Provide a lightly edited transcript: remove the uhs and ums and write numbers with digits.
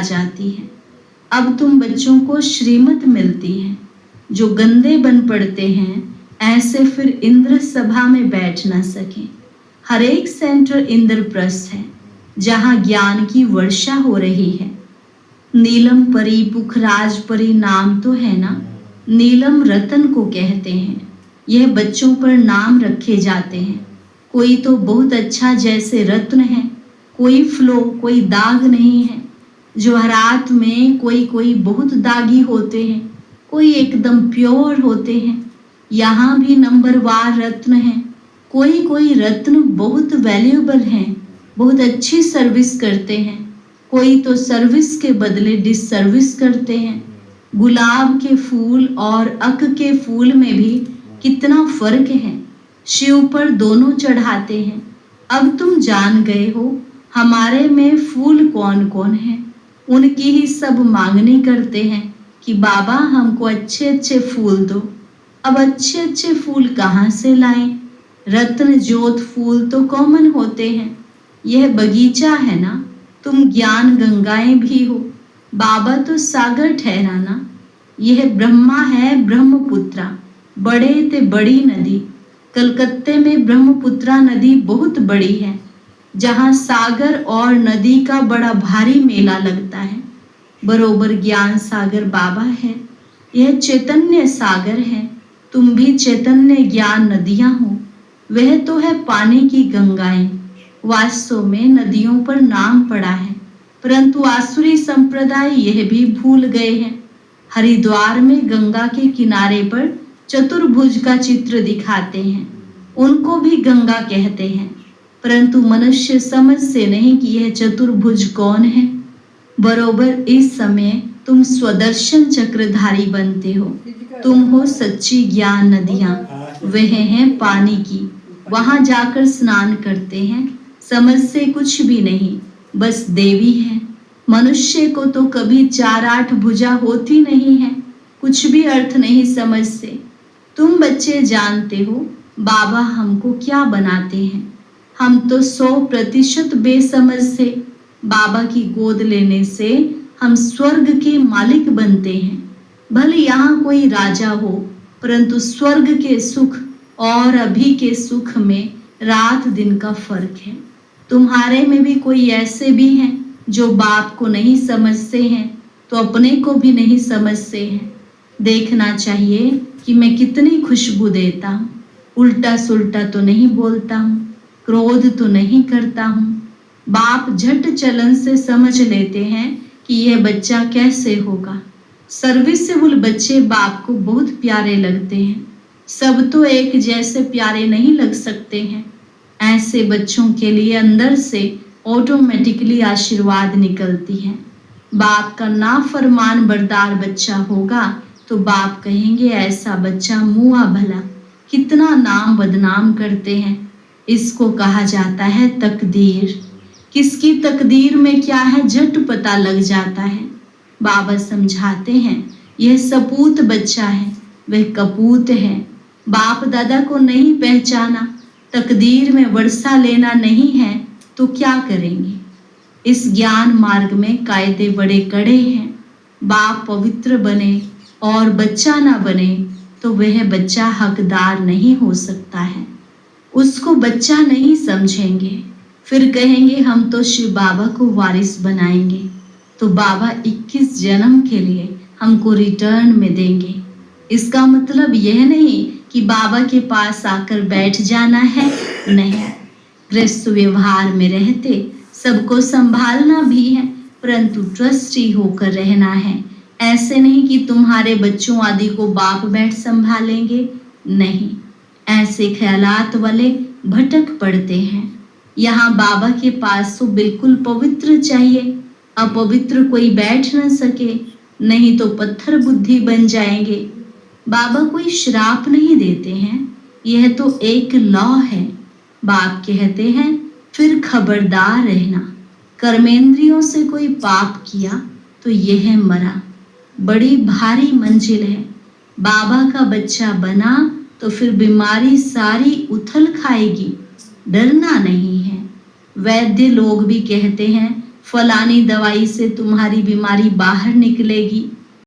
जाती है। अब तुम बच्चों को श्रीमत मिलती है। जो गंदे बन पड़ते हैं ऐसे फिर इंद्र सभा में बैठ न सके। हर एक सेंटर इंद्रप्रस्थ है जहाँ ज्ञान की वर्षा हो रही है। नीलम परी पुखराज परी नाम तो है ना, नीलम रतन को कहते हैं। यह बच्चों पर नाम रखे जाते हैं। कोई तो बहुत अच्छा जैसे रत्न है, कोई फ्लो, कोई दाग नहीं है। जवाहरात में कोई कोई बहुत दागी होते हैं, कोई एकदम प्योर होते हैं। यहाँ भी नंबरवार रत्न हैं। कोई कोई रत्न बहुत वैल्यूएबल हैं, बहुत अच्छी सर्विस करते हैं। कोई तो सर्विस के बदले डिससर्विस करते हैं। गुलाब के फूल और अक के फूल में भी कितना फर्क है। शिव पर दोनों चढ़ाते हैं। अब तुम जान गए हो हमारे में फूल कौन कौन है। उनकी ही सब मांगनी करते हैं कि बाबा हमको अच्छे अच्छे फूल दो। अब अच्छे अच्छे फूल कहाँ से लाएं? रत्न ज्योत फूल तो कॉमन होते हैं। यह बगीचा है ना, तुम ज्ञान गंगाएं भी हो। बाबा तो सागर ठहराना। यह ब्रह्मा है ब्रह्मपुत्रा, बड़े ते बड़ी नदी। कलकत्ते में ब्रह्मपुत्रा नदी बहुत बड़ी है, जहाँ सागर और नदी का बड़ा भारी मेला लगता है। बरोबर ज्ञान सागर बाबा है। यह चैतन्य सागर है। तुम भी चैतन्य ज्ञान नदियां हो। वह तो है पानी की गंगाएं। वास्तव में नदियों पर नाम पड़ा है, परंतु आसुरी संप्रदाय यह भी भूल गए हैं। हरिद्वार में गंगा के किनारे पर चतुर्भुज का चित्र दिखाते हैं। उनको भी गंगा कहते हैं, परंतु मनुष्य समझ से नहीं कि यह चतुर्भुज कौन है। बरोबर इस समय तुम स्वदर्शन चक्रधारी बनते हो। तुम हो सच्ची ज्ञान नदियां। वह हैं पानी की, वहां जाकर स्नान करते हैं। समझ से कुछ भी नहीं, बस देवी है। मनुष्य को तो कभी 4-8 भुजा होती नहीं है, कुछ भी अर्थ नहीं समझ से। तुम बच्चे जानते हो बाबा हमको क्या बनाते हैं। हम तो 100% बेसमझ से। बाबा की गोद लेने से हम स्वर्ग के मालिक बनते हैं। भले यहाँ कोई राजा हो, परंतु स्वर्ग के सुख और अभी के सुख में रात दिन का फर्क है। तुम्हारे में भी कोई ऐसे भी हैं जो बाप को नहीं समझते हैं तो अपने को भी नहीं समझते हैं। देखना चाहिए कि मैं कितनी खुशबू देता हूँ। उल्टा सुल्टा तो नहीं बोलता हूँ, क्रोध तो नहीं करता हूँ। बाप झट चलन से समझ लेते हैं कि यह बच्चा कैसे होगा। सर्विसेबल बच्चे बाप को बहुत प्यारे लगते हैं। सब तो एक जैसे प्यारे नहीं लग सकते हैं। ऐसे बच्चों के लिए अंदर से ऑटोमेटिकली आशीर्वाद निकलती है। बाप का नाफरमान बरदार बच्चा होगा तो बाप कहेंगे ऐसा बच्चा मुआ भला, कितना नाम बदनाम करते हैं। इसको कहा जाता है तकदीर। किसकी तकदीर में क्या है झट पता लग जाता है। बाबा समझाते हैं यह सपूत बच्चा है, वह कपूत है। बाप दादा को नहीं पहचाना, तकदीर में वर्षा लेना नहीं है तो क्या करेंगे। इस ज्ञान मार्ग में कायदे बड़े कड़े हैं। बाप पवित्र बने और बच्चा ना बने तो वह बच्चा हकदार नहीं हो सकता है। उसको बच्चा नहीं समझेंगे, फिर कहेंगे हम तो शिव बाबा को वारिस बनाएंगे, तो बाबा 21 जन्म के लिए हमको रिटर्न में देंगे। इसका मतलब यह नहीं कि बाबा के पास आकर बैठ जाना है, नहीं। गृहस्थ व्यवहार में रहते सबको संभालना भी है, परंतु ट्रस्टी होकर रहना है। ऐसे नहीं कि तुम्हारे बच्चों आदि को बाप बैठ संभालेंगे, नहीं। ऐसे ख्यालात वाले भटक पड़ते हैं। यहाँ बाबा के पास तो बिल्कुल पवित्र चाहिए, अपवित्र कोई बैठ न सके, नहीं तो पत्थर बुद्धि बन जाएंगे। बाबा कोई श्राप नहीं देते हैं, यह तो एक लॉ है। बाप कहते हैं फिर खबरदार रहना, कर्मेंद्रियों से कोई पाप किया तो यह मरा। बड़ी भारी मंजिल है। बाबा का बच्चा बना तो फिर बीमारी सारी उथल खाएगी, डरना नहीं है। वैद्य लोग भी कहते हैं फलानी दवाई से तुम्हारी बीमारी बाहर निकलेगी,